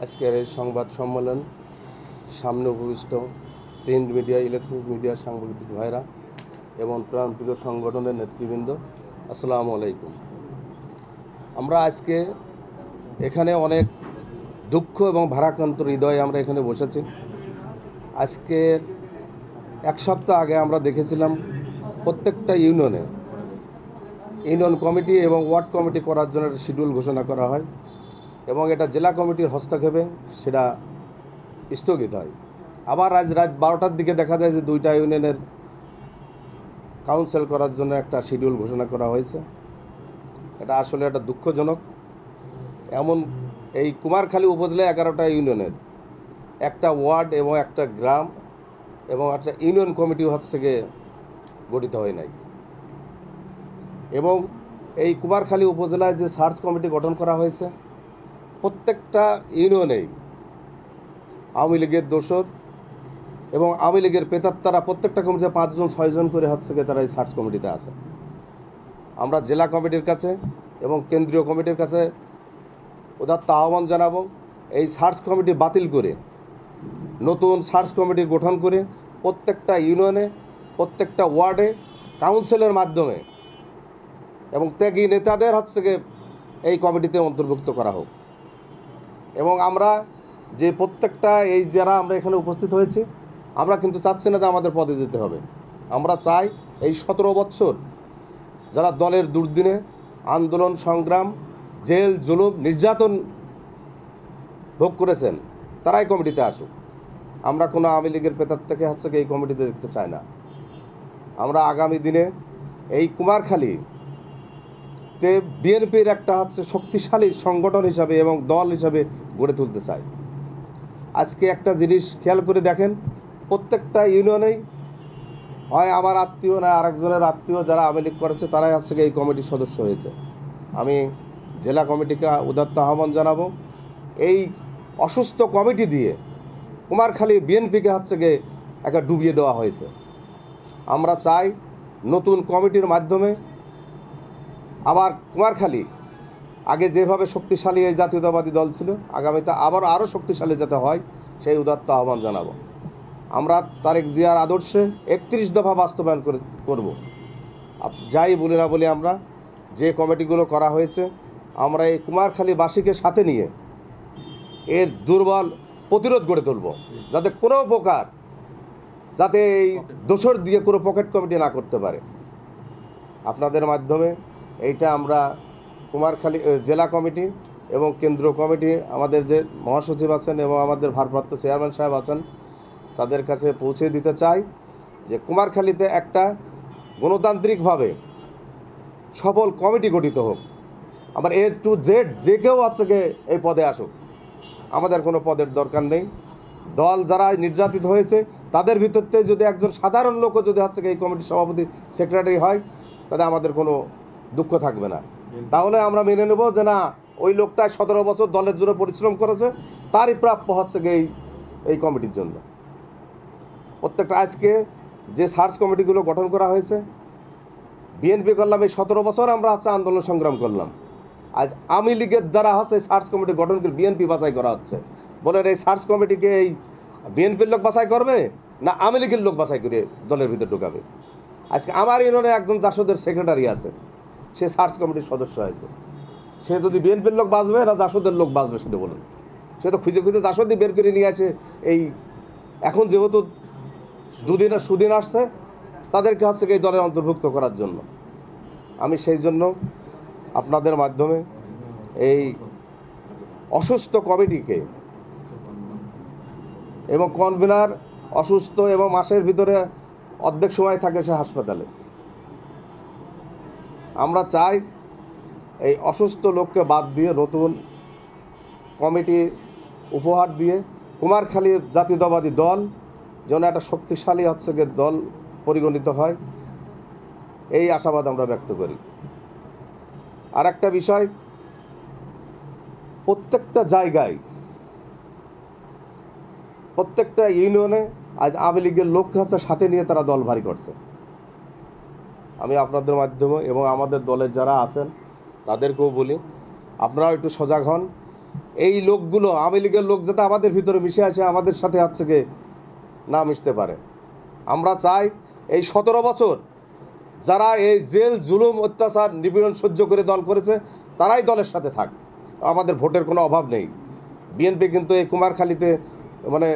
আজকের এই সংবাদ সম্মেলন সামনে উপবিষ্ট প্রিন্ট মিডিয়া, ইলেকট্রনিক মিডিয়া, সাংবাদিক ভাইরা এবং প্রাণপ্রিয় সংগঠনের নেতৃবৃন্দ, আসসালামু আলাইকুম। আমরা আজকে এখানে অনেক দুঃখ এবং ভারাক্রান্ত হৃদয়ে আমরা এখানে বসেছি। আজকে এক সপ্তাহ আগে আমরা দেখেছিলাম প্রত্যেকটা ইউনিয়ন কমিটি এবং ওয়ার্ড কমিটি করার জন্য একটা শিডিউল ঘোষণা করা হয় এবং এটা জেলা কমিটির হস্তক্ষেপে সেটা স্থগিত হয়। আবার আজ রাত 12টার দিকে দেখা যায় যে 2টা ইউনিয়নের কাউন্সিল করার জন্য একটা শিডিউল ঘোষণা করা হয়েছে। এটা আসলে একটা দুঃখজনক। এমন এই কুমারখালী উপজেলায় 11টা ইউনিয়নের একটা ওয়ার্ড এবং একটা গ্রাম এবং একটা ইউনিয়ন কমিটি থেকে গঠিত হয় নাই। এবং এই কুমারখালী উপজেলায় যে সার্চ কমিটি গঠন করা হয়েছে, প্রত্যেকটা ইউনিয়নেই আওয়ামী লীগের দোসর এবং আওয়ামী লীগের প্রেতাত্মারা প্রত্যেকটা কমিটিতে 5 জন 6 জন করে তারা এই সার্চ কমিটিতে আছে। আমরা জেলা কমিটির কাছে এবং কেন্দ্রীয় কমিটির কাছে উদাত্ত আহ্বান জানাবো, এই সার্চ কমিটি বাতিল করে নতুন সার্চ কমিটি গঠন করে প্রত্যেকটা ইউনিয়নে, প্রত্যেকটা ওয়ার্ডে কাউন্সিলের মাধ্যমে এবং ত্যাগী নেতাদের এই কমিটিতে অন্তর্ভুক্ত করা হোক। এবং আমরা যে প্রত্যেকটা যারা আমরা এখানে উপস্থিত হয়েছি, আমরা কিন্তু চাচ্ছি না যে আমাদের পদে যেতে হবে। আমরা চাই এই 17 বছর যারা দলের দুর্দিনে আন্দোলন সংগ্রাম, জেল জুলুম নির্যাতন ভোগ করেছেন, তারাই কমিটিতে আসুক। আমরা কোনো আওয়ামী লীগের প্রেতাত্মাকে এই কমিটিতে দেখতে চাই না। আমরা আগামী দিনে এই কুমারখালীতে বিএনপির একটা শক্তিশালী সংগঠন হিসাবে এবং দল হিসাবে গড়ে তুলতে চাই। আজকে একটা জিনিস খেয়াল করে দেখেন, প্রত্যেকটা ইউনিয়নেই হয় আমার আত্মীয় না আরেকজনের আত্মীয় যারা আওয়ামী লীগ করেছে তারাই এই কমিটির সদস্য হয়েছে। আমি জেলা কমিটিকে উদাত্ত আহ্বান জানাবো, এই অসুস্থ কমিটি দিয়ে কুমারখালী বিএনপিকে একটা ডুবিয়ে দেওয়া হয়েছে। আমরা চাই নতুন কমিটির মাধ্যমে আবার কুমারখালী আগে যেভাবে শক্তিশালী এই জাতীয়তাবাদী দল ছিল, আগামীতে আরও শক্তিশালী যাতে হয় সেই উদাত্ত আহ্বান জানাবো। আমরা তারেক জিয়ার আদর্শে 31 দফা বাস্তবায়ন করব। যাই বলি না বলি, আমরা যে কমিটিগুলো করা হয়েছে, আমরা এই কুমারখালীবাসীকে সাথে নিয়ে এর দুর্বল প্রতিরোধ গড়ে তুলব, যাতে কোনো প্রকার এই দোসর দিয়ে কোনো পকেট কমিটি না করতে পারে। আপনাদের মাধ্যমে এইটা আমরা কুমারখালী জেলা কমিটি এবং কেন্দ্রীয় কমিটি, আমাদের যে মহাসচিব আছেন এবং আমাদের ভারপ্রাপ্ত চেয়ারম্যান সাহেব আছেন, তাদের কাছে পৌঁছে দিতে চাই যে কুমারখালীতে একটা গণতান্ত্রিকভাবে সফল কমিটি গঠিত হোক। আবার A to Z যে কেউ এই পদে আসুক, আমাদের কোনো পদের দরকার নেই। দল যারা নির্যাতিত হয়েছে তাদের ভিতর থেকে যদি একজন সাধারণ লোকও যদি এই কমিটির সভাপতি সেক্রেটারি হয়, তাতে আমাদের কোনো দুঃখ থাকবে না। তাহলে আমরা মেনে নেব যে না, ওই লোকটাই 17 বছর দলের জন্য পরিশ্রম করেছে, তারই প্রাপ্য এই কমিটির জন্য। প্রত্যেকটা আজকে যে সার্চ কমিটিগুলো গঠন করা হয়েছে, বিএনপি করলাম, এই 17 বছর আমরা আন্দোলন সংগ্রাম করলাম। আজ আওয়ামী লীগের দ্বারা সার্চ কমিটি গঠন করে বিএনপি বাছাই করা হচ্ছে। বলেন এই সার্চ কমিটিকে এই বিএনপির লোক বাছাই করবে না আওয়ামী লীগের লোক বাছাই করে দলের ভিতরে ঢুকাবে? আজকে আমার ইউনিয়নে একজন জাসদের সেক্রেটারি আছে, সে সার্চ কমিটির সদস্য হয়েছে। সে যদি বিএনপির লোক বাঁচবে না জাসদের লোক বাঁচবে সেটা বলুন? সে তো খুঁজে খুঁজে জাসদই বের করে নিয়ে আছে। এখন যেহেতু সুদিন আসছে, তাদেরকে এই দলের অন্তর্ভুক্ত করার জন্য। আমি সেই জন্য আপনাদের মাধ্যমে এই অসুস্থ কমিটিকে এবং কনভেনার অসুস্থ এবং মাসের ভিতরে অর্ধেক সময় থাকে সে হাসপাতালে, আমরা চাই এই অসুস্থ লোককে বাদ দিয়ে নতুন কমিটি উপহার দিয়ে কুমারখালী জাতীয়তাবাদী দল যেন একটা শক্তিশালী দল পরিগণিত হয়, এই আশাবাদ আমরা ব্যক্ত করি। আর একটা বিষয়, প্রত্যেকটা জায়গায় প্রত্যেকটা ইউনিয়নে আজ আওয়ামী লীগের লোককে সাথে নিয়ে তারা দল ভারী করছে। আমি আপনাদের মাধ্যমে এবং আমাদের দলের যারা আছেন তাদেরকেও বলি, আপনারাও একটু সজাগ হন। এই লোকগুলো আওয়ামী লীগের লোক যাতে আমাদের ভিতরে মিশে আসে, আমাদের সাথে হচ্ছে গিয়ে না মিশতে পারে। আমরা চাই এই 17 বছর যারা এই জেল জুলুম অত্যাচার নিপীড়ন সহ্য করে দল করেছে তারাই দলের সাথে থাক, আমাদের ভোটের কোনো অভাব নেই। বিএনপি কিন্তু এই কুমারখালীতে মানে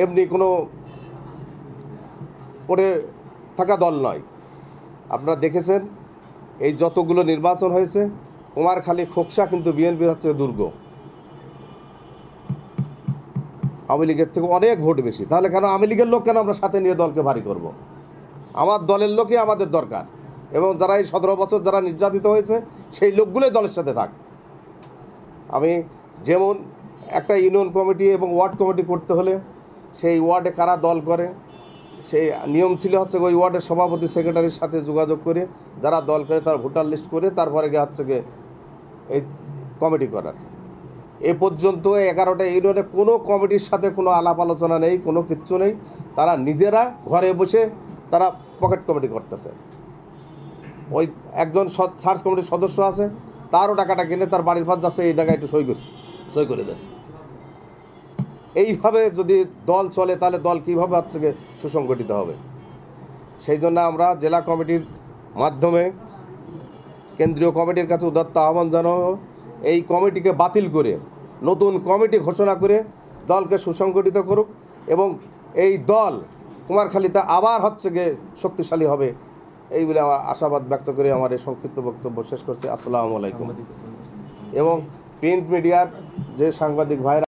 এমনি কোনো পড়ে থাকা দল নয়। আপনারা দেখেছেন এই যতগুলো নির্বাচন হয়েছে, কুমারখালী খোকসা কিন্তু বিএনপির হচ্ছে দুর্গ, আওয়ামী লীগের থেকে অনেক ভোট বেশি। তাহলে কেন আওয়ামী লীগের লোক কেন আমরা সাথে নিয়ে দলকে ভারী করব? আমার দলের লোকই আমাদের দরকার, এবং যারা এই 17 বছর যারা নির্যাতিত হয়েছে সেই লোকগুলোই দলের সাথে থাক। আমি যেমন একটা ইউনিয়ন কমিটি এবং ওয়ার্ড কমিটি করতে হলে সেই ওয়ার্ডে কারা দল করে সেই নিয়ম ছিল হচ্ছে ওই ওয়ার্ডের সভাপতি সেক্রেটারির সাথে যোগাযোগ করে যারা দল করে তার ভোটার লিস্ট করে তারপরে গিয়ে হচ্ছে গিয়ে এই কমিটি করার। এ পর্যন্ত 11টা ইউনিয়নে কোনো কমিটির সাথে কোনো আলাপ আলোচনা নেই, কোনো কিচ্ছু নেই। তারা নিজেরা ঘরে বসে তারা পকেট কমিটি করতেছে। ওই একজন সার্চ কমিটির সদস্য আছে, তারও টাকাটা কিনে তার বাড়ির ভাত যাচ্ছে, এই টাকা একটু সই করে দেন। এইভাবে যদি দল চলে তাহলে দল কীভাবে হচ্ছে গিয়ে সুসংগঠিত হবে? সেই জন্য আমরা জেলা কমিটির মাধ্যমে কেন্দ্রীয় কমিটির কাছে উদাত্ত আহ্বান জানাবো, এই কমিটিকে বাতিল করে নতুন কমিটি ঘোষণা করে দলকে সুসংগঠিত করুক, এবং এই দল কুমারখালীতে আবার হচ্ছে গিয়ে শক্তিশালী হবে, এই বলে আমার আশাবাদ ব্যক্ত করে আমার এই সংক্ষিপ্ত বক্তব্য শেষ করছি। আসসালামু আলাইকুম। এবং প্রিন্ট মিডিয়ার যে সাংবাদিক ভাইরা